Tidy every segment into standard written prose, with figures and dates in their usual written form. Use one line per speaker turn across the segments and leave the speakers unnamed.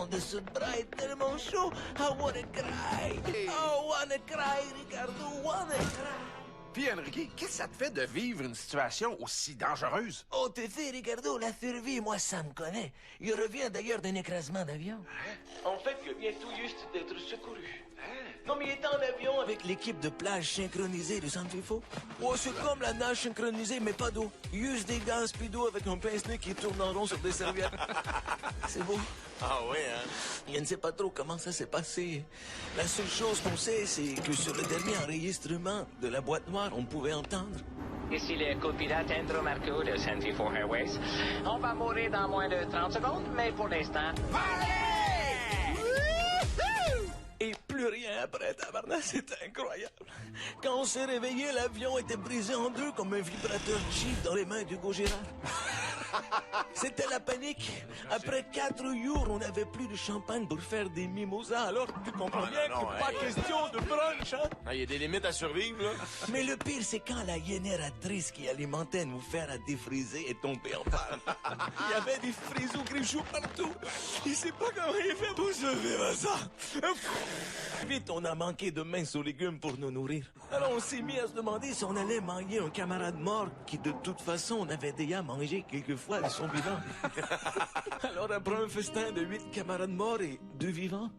de ce bras est tellement chaud. I wanna cry. Oh, wanna cry, Ricardo, wanna cry.
Puis, Enrique, qu'est-ce que ça te fait de vivre une situation aussi dangereuse?
Oh, tu sais, Ricardo, la survie, moi, ça me connaît. Il revient d'ailleurs d'un écrasement d'avion. En fait, il vient tout juste d'être secouru. Non, mais il est en avion avec l'équipe de plage synchronisée de San Fifo. Oh, c'est comme la nage synchronisée, mais pas d'eau. Use des gaz puis d'eau avec un pince-nez qui tourne en rond sur des serviettes. C'est beau.
Ah oui, hein?
Je ne sais pas trop comment ça s'est passé. La seule chose qu'on sait, c'est que sur le dernier enregistrement de la boîte noire, on pouvait entendre.
Ici le copilote Andrew Marco de San Fifo Airways. On va mourir dans moins de 30 secondes, mais pour l'instant...
Et plus rien après, tabarnak, c'était incroyable. Quand on s'est réveillé, l'avion était brisé en deux comme un vibrateur Jeep dans les mains d'Hugo Girard. C'était la panique. Après 4 jours, on n'avait plus de champagne pour faire des mimosas. Alors, tu comprends bien qu'il n'est pas question de brunch, hein?
Il y a des limites à survivre, là.
Mais le pire, c'est quand la génératrice qui alimentait nos fers à défriser est tombée en panne. Il y avait des frisous grichous partout. Il sait pas comment il fait pour survivre à ça. Vite, on a manqué de mince aux légumes pour nous nourrir. Alors, on s'est mis à se demander si on allait manger un camarade mort qui, de toute façon, on avait déjà mangé quelques fois de son vivant. Alors, après un festin de 8 camarades morts et 2 vivants,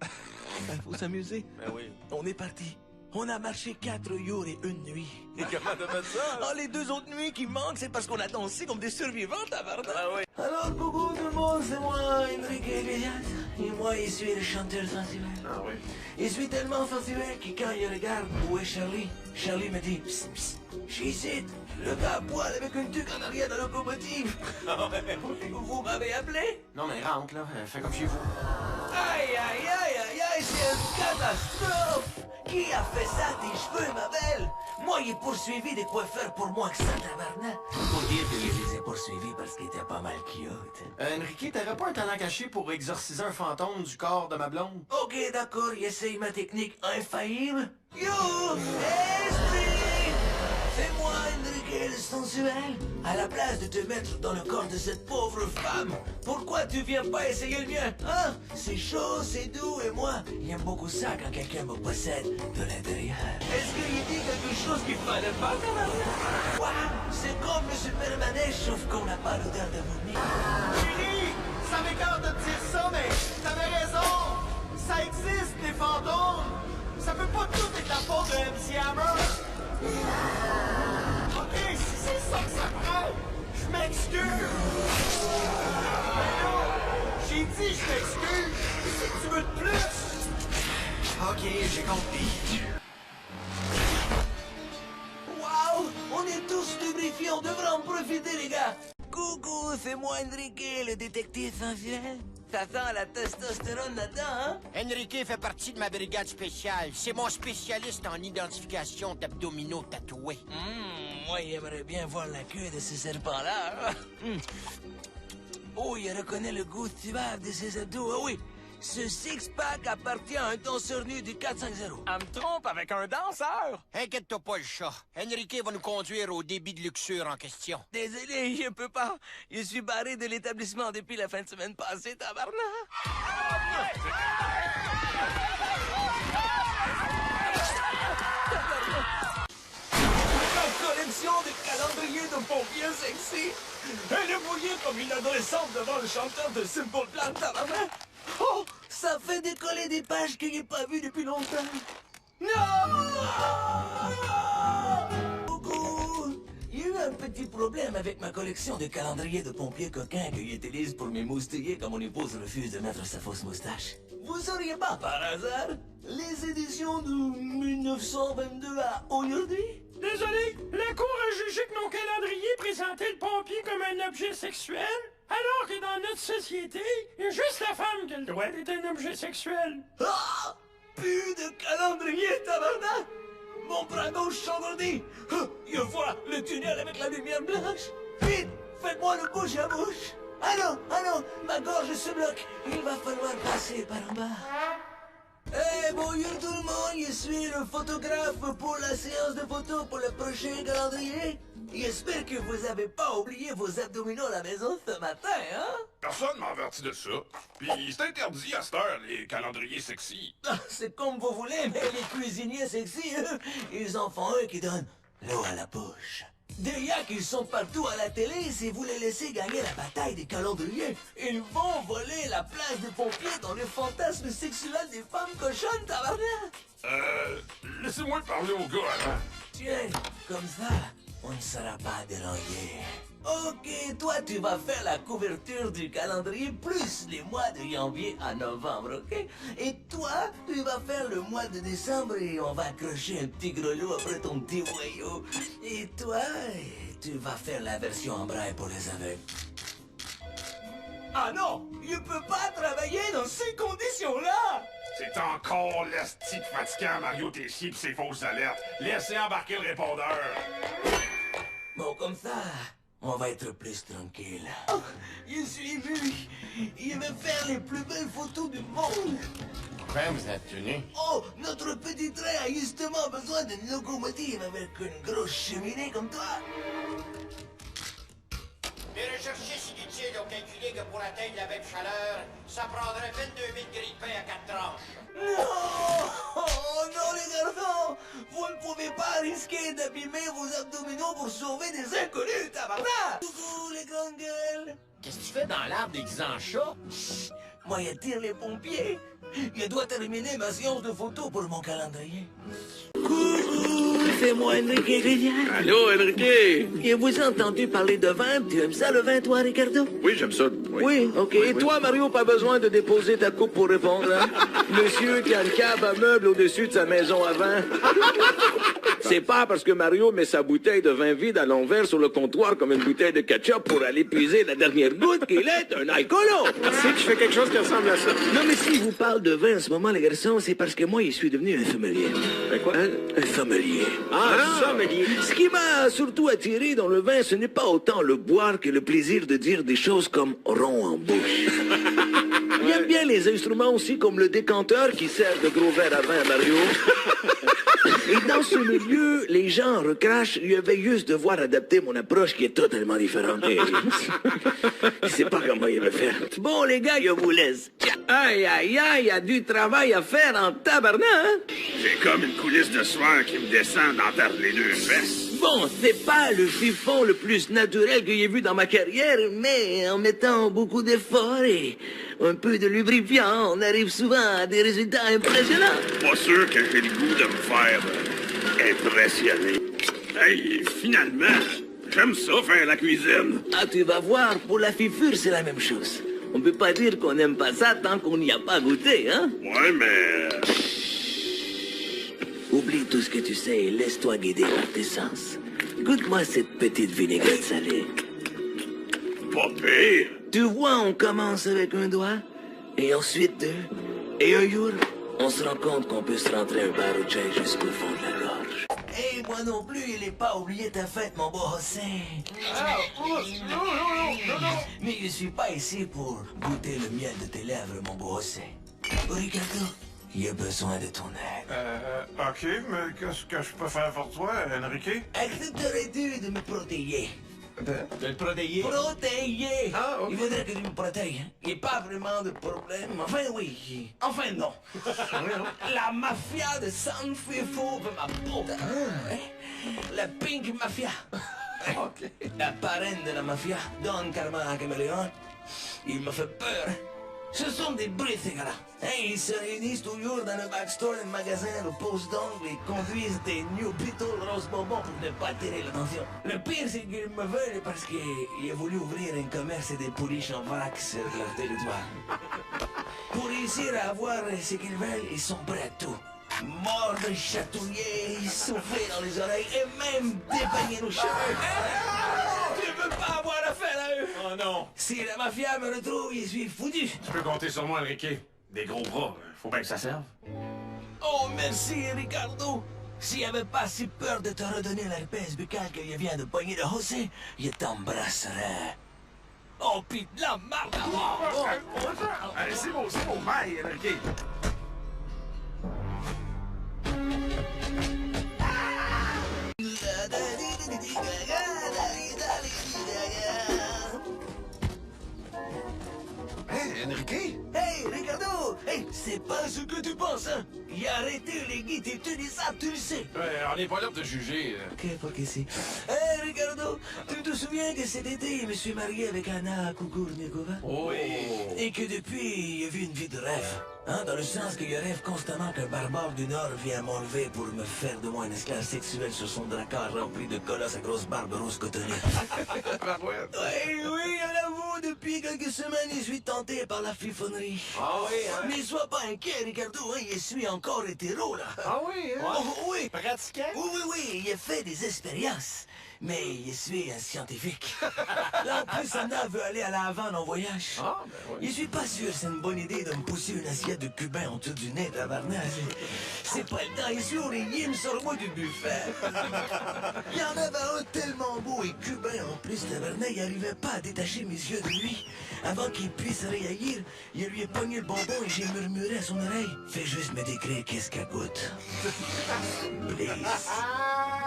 faut s'amuser.
Ben oui.
On est parti. On a marché 4 jours et 1 nuit.
Et comment t'as fait ça?
Ah, les 2 autres nuits qui manquent, c'est parce qu'on a dansé comme des survivants, tabarnak.
Ah oui.
Alors, coucou tout le monde, c'est moi, Enrique Iglesias. Et moi, je suis le chanteur sensuel.
Ah oui.
Je suis tellement sensuel que quand il regarde où est Charlie, Charlie me dit, psst, psst, je suis ici, le gars à poil avec une tuque en arrière de la locomotive.
Ah ouais.
Vous m'avez appelé?
Non, mais rentre, là. Fais comme chez vous.
Aïe, aïe, aïe, aïe, aïe, c'est une catastrophe! Qui a fait ça, tes cheveux, ma belle? Moi, il poursuivi des coiffeurs pour moi que ça, tabarnak. Faut dire que je les ai poursuivis parce qu'ils étaient pas mal cute.
Enrique, t'aurais pas un talent caché pour exorciser un fantôme du corps de ma blonde?
Ok, d'accord, essaye ma technique infaillible. Yo, esprit! Fais-moi, Enrique, le sensuel. À la place de te mettre dans le corps de cette pauvre femme, pourquoi tu viens pas essayer le mien, hein? C'est chaud, c'est doux, et moi, j'aime beaucoup ça quand quelqu'un me possède de l'intérieur. Est-ce qu'il dit quelque chose qu'il fallait pas, tabarnak? Wow, c'est comme le Supermanège, sauf qu'on n'a pas l'odeur de vomi.
Chérie, ça m'écarte de te dire ça, mais t'avais raison. Ça existe, des fantômes. Ça peut pas tout être la faute de MC Hammer. Ok, si c'est ça que ça prend, je m'excuse. Mais non, j'ai dit je m'excuse. Qu'est-ce que tu veux de plus? Ok, j'ai compris.
Waouh, on est tous lubrifiés, on devrait en profiter, les gars. Coucou, c'est moi, Enrique, le détective sensuel. Ça sent la testostérone là-dedans, hein?
Enrique fait partie de ma brigade spéciale. C'est mon spécialiste en identification d'abdominaux tatoués.
Moi, j'aimerais bien voir la queue de ce serpent-là. Oh, il reconnaît le goût suave de ses abdos. Ah oui, ce six-pack appartient à un danseur nu du 450.
Elle me trompe avec un danseur?
Inquiète-toi pas, le chat. Enrique va nous conduire au débit de luxure en question.
Désolé, je peux pas. Je suis barré de l'établissement depuis la fin de semaine passée, tabarnak. Ma collection de calendriers de pompiers sexy. Elle est mouillée comme une adolescente devant le chanteur de Simple Plan, tabarnak. Oh, ça fait décoller des pages que j'ai pas vues depuis longtemps. Non! Coucou! Il y a eu un petit problème avec ma collection de calendriers de pompiers coquins que j'utilise pour m'émoustiller quand mon épouse refuse de mettre sa fausse moustache. Vous sauriez pas, par hasard, les éditions de 1922 à aujourd'hui?
Désolé, la cour a jugé que mon calendrier présentait le pompier comme un objet sexuel, alors que dans notre société, il y a juste la femme qui a le droit d'être un objet sexuel.
Ah! Plus de calendrier, tabarnak! Mon bras gauche s'engourdit. Je vois le tunnel avec la lumière blanche. Vite, faites-moi le bouche à bouche. Ah non, ma gorge se bloque. Il va falloir passer par en bas. Eh, bonjour tout le monde, je suis le photographe pour la séance de photos pour le prochain calendrier. J'espère que vous avez pas oublié vos abdominaux à la maison ce matin, hein?
Personne m'a averti de ça. Puis c'est interdit à cette heure, les calendriers sexy.
Ah, c'est comme vous voulez, mais les cuisiniers sexy, eux, ils en font un qui donne l'eau à la bouche. Des gars qui sont partout à la télé, si vous les laissez gagner la bataille des calendriers, ils vont voler la place des pompiers dans les fantasmes sexuels des femmes cochonnes, tabarnak!
Laissez-moi parler au gars avant.
Tiens, comme ça, on ne sera pas dérangé. Ok, toi tu vas faire la couverture du calendrier plus les mois de janvier à novembre, ok? Et toi, tu vas faire le mois de décembre et on va accrocher un petit grelot après ton petit voyou. Et toi, tu vas faire la version en braille pour les aveugles. Ah non, je peux pas travailler dans ces conditions-là!
C'est encore l'esti fatigant, Mario Tessier pis ses fausses alertes. Laissez embarquer le répondeur.
Bon, comme ça, on va être plus tranquille. Oh, je suis ému. Il va faire les plus belles photos du monde.
Pourquoi vous êtes venu?
Oh, notre petit train a justement besoin d'une locomotive avec une grosse cheminée comme toi.
Les recherchistes inutiles ont calculé que pour atteindre la même chaleur, ça prendrait 22 000 grilles de pain à 4 tranches.
Non! Oh non, les garçons! Vous ne pouvez pas risquer d'abîmer vos abdominaux pour sauver des inconnus, tabarnak! Coucou, les grandes gueules!
Qu'est-ce que tu fais dans l'arbre déguisé en chat?
Chut! Moi, j'attire les pompiers. Je dois terminer ma séance de photos pour mon calendrier. Coucou, c'est moi, Enrique Rivière.
Allô, Enrique?
Je vous ai entendu parler de vin. Tu aimes ça, le vin, toi, Ricardo?
Oui, j'aime ça.
Oui, ok. Et toi, Mario, pas besoin de déposer ta coupe pour répondre, hein? Monsieur qui a une cave à meubles au-dessus de sa maison à vin. C'est pas parce que Mario met sa bouteille de vin vide à l'envers sur le comptoir comme une bouteille de ketchup pour aller puiser la dernière goutte qu'il est un alcoolo.
Tu sais que je fais quelque chose qui ressemble à ça.
Non, mais si je vous parle de vin en ce moment, les garçons, c'est parce que moi, je suis devenu un sommelier.
Ben quoi?
Un sommelier.
Ah, sommelier.
Ce qui m'a surtout attiré dans le vin, ce n'est pas autant le boire que le plaisir de dire des choses comme rond en bouche. J'aime bien les instruments aussi, comme le décanteur qui sert de gros verre à vin à Mario. Et dans ce milieu, les gens recrachent. Je vais juste devoir adapter mon approche qui est totalement différente. Je sais pas comment il va faire. Bon, les gars, je vous laisse. Aïe, aïe, aïe, il y a du travail à faire en tabarnak, hein?
J'ai comme une coulisse de sueur qui me descend dans les deux fesses.
Bon, c'est pas le chiffon le plus naturel que j'ai vu dans ma carrière, mais en mettant beaucoup d'efforts et un peu de lubrifiant, on arrive souvent à des résultats impressionnants.
Pas sûr que j'ai le goût de me faire impressionner. Hey, finalement, j'aime ça faire la cuisine.
Ah, tu vas voir, pour la fifure, c'est la même chose. On peut pas dire qu'on n'aime pas ça tant qu'on n'y a pas goûté, hein?
Ouais, mais...
Oublie tout ce que tu sais et laisse-toi guider par tes sens. Goûte-moi cette petite vinaigrette salée.
Pas pire.
Tu vois, on commence avec un doigt, et ensuite deux, et un jour, on se rend compte qu'on peut se rentrer un barouchet jusqu'au fond de la gorge. Et moi non plus, il n'est pas oublié ta fête, mon beau José. Mais je suis pas ici pour goûter le miel de tes lèvres, mon beau José. Ricardo, il a besoin de ton aide.
OK, mais qu'est-ce que je peux faire pour toi, Enrique?
Accepterais-tu de me protéger?
De le protéger?
Protéger!
Ah, ok.
Il faudrait que tu me protèges. Il n'y a pas vraiment de problème. Enfin, oui. Enfin, non. La mafia de San Fifo veut ma peau. La Pink Mafia. La parraine de la mafia, Don Carmela Caméléon. Il me fait peur. Ce sont des brigands. Ils se réunissent toujours dans le backstore d'un magasin au poste d'ongle et conduisent des New Beetle rose bonbons pour ne pas attirer l'attention. Le pire, c'est qu'ils me veulent parce qu'ils ont voulu ouvrir un commerce des pouliches en vrac sur leur territoire. Pour réussir à avoir ce qu'ils veulent, ils sont prêts à tout. Mordre, chatouiller, souffler dans les oreilles et même dépeigner nos cheveux. Tu veux pas avoir affaire à eux?
Oh non.
Si la mafia me retrouve, je suis foutu.
Tu peux compter sur moi, Enrique. Des gros bras, faut bien que ça serve.
Oh, merci, Ricardo. Si j'avais pas si peur de te redonner l'herpès buccale que je viens de pogner de José, je t'embrasserais. Oh, pis de la marde à mort.
Allez, c'est beau, bye, Enrique.
Enrique?
Hey, Ricardo! Hey, c'est pas ce que tu penses, hein? Il a arrêté les guides et tu dis ça, tu le sais.
Ouais, on n'est pas là pour te juger.
Ok, pas qu'ici. Hey, Ricardo, tu te souviens que cet été, je me suis marié avec Anna Kukurnikova?
Oh!
Et que depuis, il a vu une vie de rêve. Hein, dans le sens qu'il rêve constamment qu'un barbare du Nord vient m'enlever pour me faire de moi un esclave sexuel sur son dracard rempli de colosses à grosse barbe rose cotonnée. Oui, à l'avoue, depuis quelques semaines, je suis tenté par la fifonnerie.
Ah oui, hein?
Mais sois pas inquiet, Ricardo, hein, je suis encore hétéro, là.
Ah oui, hein?
Oh, oui.
Pratiquant?
Oui, il a fait des expériences. Mais je suis un scientifique. Là, en plus, Anna veut aller à la Havane en voyage.
Ah, ben oui.
Je suis pas sûr c'est une bonne idée de me pousser une assiette de cubain en dessous du nez, tabarnak. C'est pas le temps, il sur les yeux, sors-moi du buffet. Il y en avait un tellement beau et cubain en plus, tabarnak, il arrivait pas à détacher mes yeux de lui. Avant qu'il puisse réagir, il lui a pogné le bonbon et j'ai murmuré à son oreille. Fais juste me décrire qu'est-ce qu'elle goûte. Please.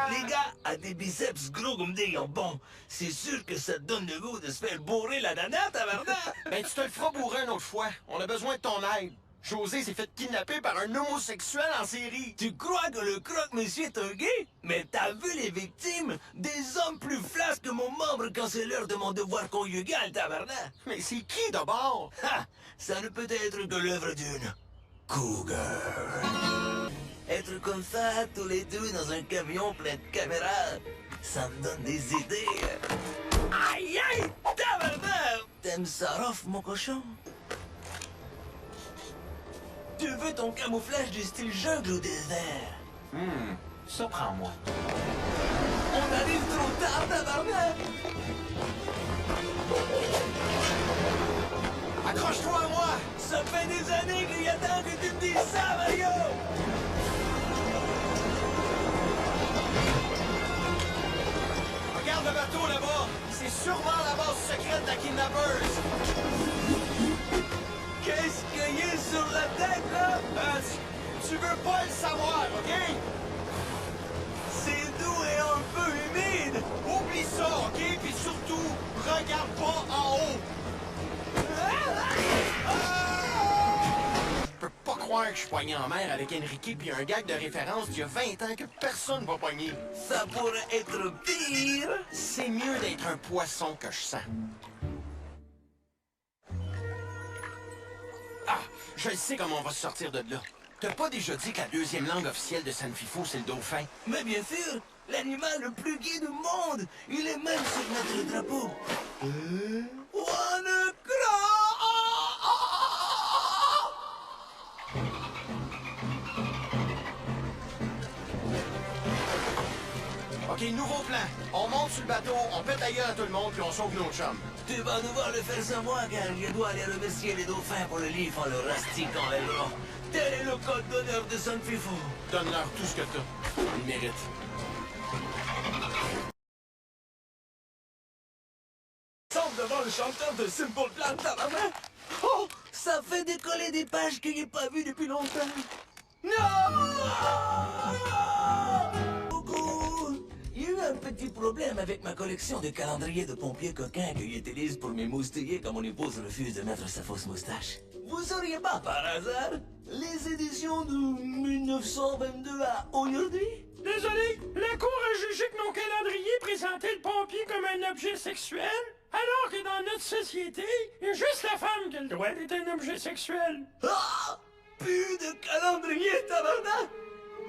Les gars, à des biceps gros comme des jambons, c'est sûr que ça te donne le goût de se faire bourrer la nana, tabarnak.
Ben, tu te le feras bourrer une autre fois. On a besoin de ton aide. José s'est fait kidnapper par un homosexuel en série.
Tu crois que le croque-monsieur est un gay? Mais t'as vu les victimes? Des hommes plus flasques que mon membre quand c'est l'heure de mon devoir conjugal, tabarnak.
Mais c'est qui d'abord?
Ha! Ça ne peut être que l'œuvre d'une cougar. Être comme ça, tous les deux dans un camion plein de caméras, ça me donne des idées. Aïe, aïe, tabarnak! T'aimes ça rough, mon cochon? Tu veux ton camouflage du style jungle ou désert?
Ça prends-moi.
On arrive trop tard, tabarnak!
Accroche-toi à moi!
Ça fait des années qu'il attend que tu me dises ça, Mario!
Regarde le bateau là-bas! C'est sûrement la base secrète de la kidnappeuse!
Qu'est-ce qu'il y a sur la tête, là?
Tu veux pas le savoir, OK?
C'est doux et un peu humide!
Oublie ça, OK? Puis surtout, regarde pas en haut! Je peux pas croire que je suis poigné en mer avec Enrique puis un gag de référence d'il y a 20 ans que personne va pogner.
Ça pourrait être pire!
C'est mieux d'être un poisson que je sens. Ah, je sais comment on va se sortir de là. T'as pas déjà dit que la deuxième langue officielle de San Fifo, c'est le dauphin?
Mais bien sûr, l'animal le plus gai du monde! Il est même sur notre drapeau!
OK, nouveau plan. On monte sur le bateau, on pète la gueule à tout le monde, puis on sauve nos chums.
Tu vas devoir le faire sans moi, car je dois aller remercier les dauphins pour le livre en le rastiquant les bras. Tel est le code d'honneur de San Fifo.
Donne-leur tout ce que t'as. Ils méritent.
Semble devant le chanteur de Simple Plan, tabarnak! Oh! Ça fait décoller des pages que j'ai pas vues depuis longtemps. Non! Coucou! Il y a eu un petit problème avec ma collection de calendriers de pompiers coquins que j'utilise pour m'émoustiller quand mon épouse refuse de mettre sa fausse moustache. Vous auriez pas, par hasard, les éditions de 1922 à aujourd'hui?
Désolé, la cour a jugé que mon calendrier présentait le pompier comme un objet sexuel, alors que dans notre société, il y a juste la femme qui a le droit d'être un objet sexuel.
Ah! Plus de calendrier, tabarnak!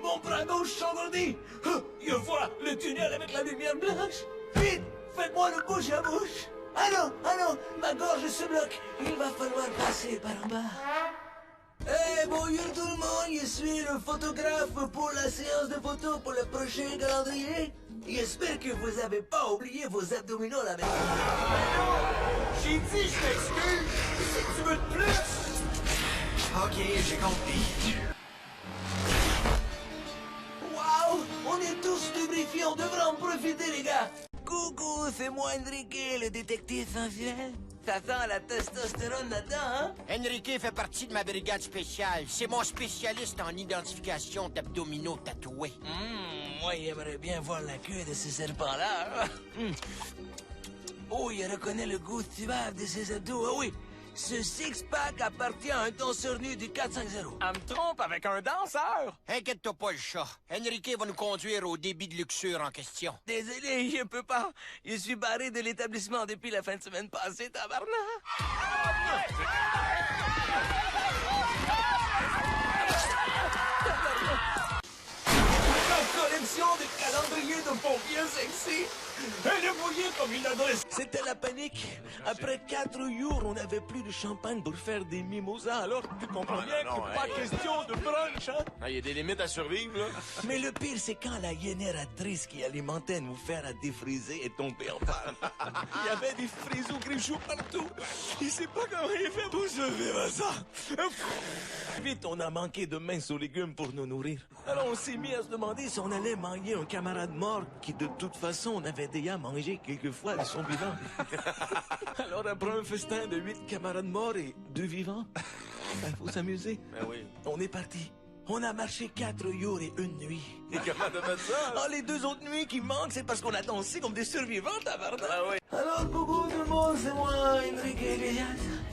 Mon bras gauche s'engourdit! Je vois le tunnel avec la lumière blanche! Vite! Faites-moi le bouche à bouche! Ah non! Ma gorge se bloque! Il va falloir passer par en bas! Eh, bonjour tout le monde! Je suis le photographe pour la séance de photos pour le prochain calendrier! J'espère que vous avez pas oublié vos abdominaux là-bas!
J'ai dit je m'excuse! Si tu veux de plus! OK, j'ai compris.
Waouh! On est tous lubrifiés, on devrait en profiter, les gars! Coucou, c'est moi Enrique, le détective sensuel. Ça sent la testostérone là-dedans, hein?
Enrique fait partie de ma brigade spéciale. C'est mon spécialiste en identification d'abdominaux tatoués.
Moi, j'aimerais bien voir la queue de ce serpent-là. Oh, il reconnaît le goût suave de ses abdos. Ah oui, Ce six-pack appartient à un danseur nu du 450.
Elle me trompe avec un danseur.
Inquiète-toi pas, le chat. Enrique va nous conduire au débit de luxure en question.
Désolé, je peux pas. Je suis barré de l'établissement depuis la fin de semaine passée, tabarnak. La collection de calendriers de pompiers sexy. Elle est mouillée comme une adresse. C'était la panique. Après 4 jours, on n'avait plus de champagne pour faire des mimosas. Alors, tu comprends bien que pas question de brunch, hein?
Il y a des limites à survivre, là.
Mais le pire, c'est quand la génératrice qui alimentait nous faire à défriser est tombée en panne. Il y avait des frisous grichous partout. Il sait pas comment il fait pour survivre à ça. Vite, on a manqué de mince aux légumes pour nous nourrir. Alors, on s'est mis à se demander si on allait manger un camarade mort qui, de toute façon, on avait déjà mangé quelquefois de son vivant. Alors, après un festin de 8 camarades morts et 2 vivants, faut s'amuser.
Ben oui.
On est parti. On a marché 4 jours et 1 nuit.
Et comment t'as fait ça?
Ah, les 2 autres nuits qui manquent, c'est parce qu'on a dansé comme des survivants, tabarnak.
Ah oui.
Alors, coucou tout le monde, c'est moi, Enrique Iglesias.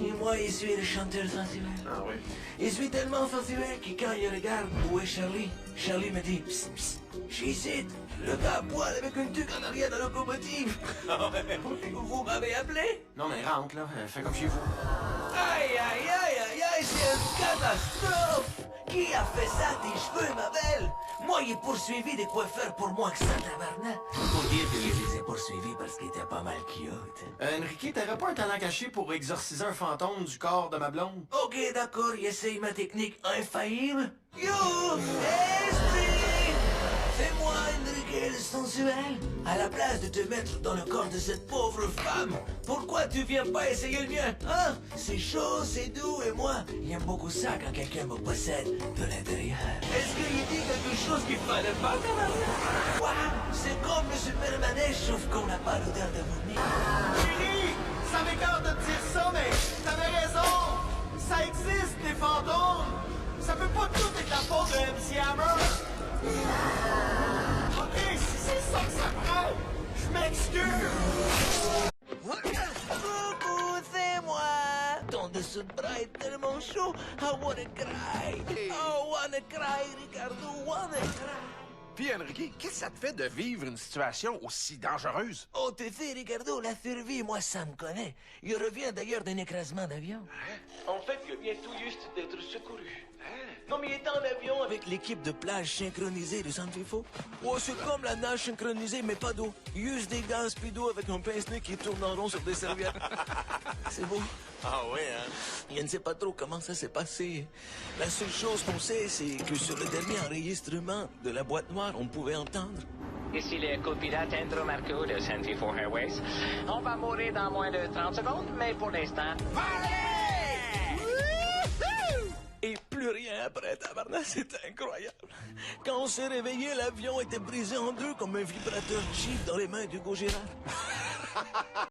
Et moi, je suis le chanteur sensuel.
Ah oui.
Je suis tellement sensuel que quand je regarde où est Charlie, Charlie me dit, psst, psst, je suis ici, le gars à poil avec une tuque en arrière de la locomotive. Vous m'avez appelé?
Non, mais rentre, là. Fais comme chez vous.
Aïe, aïe, aïe, aïe, aïe, c'est une catastrophe! Qui a fait ça, tes cheveux, ma belle? Moi, j'ai poursuivi des coiffeurs pour moi que ça, tabarnak. Faut dire que je les ai poursuivis parce qu'ils étaient pas mal cute.
Enrique, t'aurais pas un talent caché pour exorciser un fantôme du corps de ma blonde?
Ok, d'accord, j'essaye ma technique infaillible. Yo, esprit! C'est moi, Enrique le sensuel. À la place de te mettre dans le corps de cette pauvre femme, pourquoi tu viens pas essayer le mien, hein? C'est chaud, c'est doux, et moi, j'aime beaucoup ça quand quelqu'un me possède de l'intérieur. Est-ce que j'ai dit quelque chose qu'il fallait pas, tabarnak? Wow, c'est comme le Supermanège, sauf qu'on n'a pas l'odeur de vomi.
Chérie, ça m'écarte de te dire ça, mais t'avais raison. Ça existe, des fantômes. Ça peut pas tout être la faute de MC Hammer. Ok, si c'est ça que ça prend, je m'excuse.
Coucou, c'est moi. Ton dessous de bras est tellement chaud. I wanna cry. Oh, wanna cry, Ricardo, wanna cry.
Puis, Enrique, qu'est-ce que ça te fait de vivre une situation aussi dangereuse?
Oh, tu sais, Ricardo, la survie, moi, ça me connaît. Je reviens d'ailleurs d'un écrasement d'avion. En fait, je viens tout juste d'être secouru. Non, mais il est en avion avec l'équipe de plage synchronisée de San Fifo. Oh, c'est comme la nage synchronisée, mais pas d'eau. Juste des gants speedo avec un pince-nez qui tourne en rond sur des serviettes. C'est beau.
Ah oui, hein?
Je ne sais pas trop comment ça s'est passé. La seule chose qu'on sait, c'est que sur le dernier enregistrement de la boîte noire, on pouvait entendre.
Ici le copilote Andrew Marco de 74 Airways. On va mourir dans moins de 30 secondes, mais pour l'instant...
Et plus rien après, tabarnak, c'était incroyable. Quand on s'est réveillé, l'avion était brisé en deux comme un vibrateur Jeep dans les mains d'Hugo Girard.